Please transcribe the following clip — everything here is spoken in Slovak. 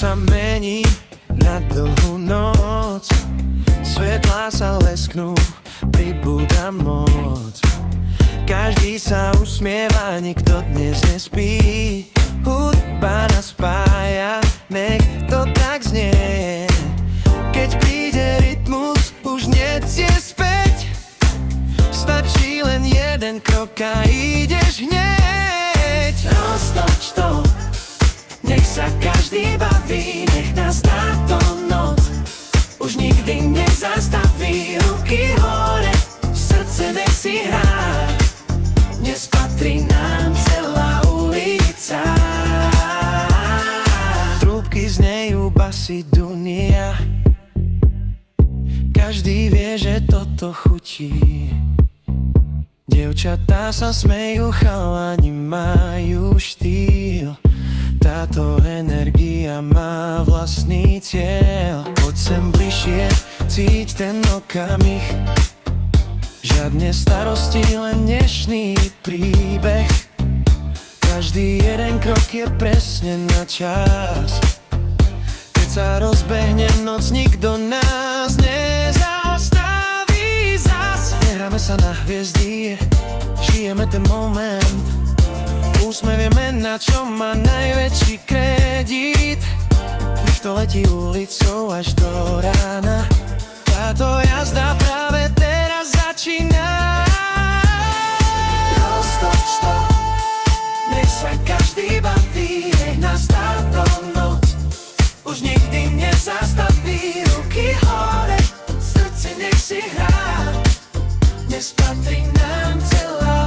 sa mení na dlhú noc. Svetlá sa lesknú, pribúda moc. Každý sa usmieva, nikto dnes nespí. Hudba nás spája, nech to tak znie. Keď príde rytmus, už netie späť. Stačí len jeden krok a ideš hneď. Roztoč to, nech sa každý baví, nech nás táto noc už nikdy nezastaví. Ruky hore, srdce nech si hrá, dnes patrí nám celá ulica. Trúbky znejú, basy dunia, každý vie, že toto chutí. Dievčatá sa smejú, chalani majú štýl. Táto energia má vlastný cieľ. Poď sem bližšie, cíť ten okamih. Žiadne starosti, len dnešný príbeh. Každý jeden krok je presne na čas. Keď sa rozbehne noc, nikto nás nezastaví zas. Nehráme sa na hviezdy, žijeme ten moment. Úsmev je mena, čo má najväčší kredit. Nech to letí ulicou až do rána. Táto jazda práve teraz začína. Roztoč to, nech sa každý baví, nech nás táto noc už nikdy nezastaví. Ruky hore, srdce nech si hrá, dnes patrí nám celá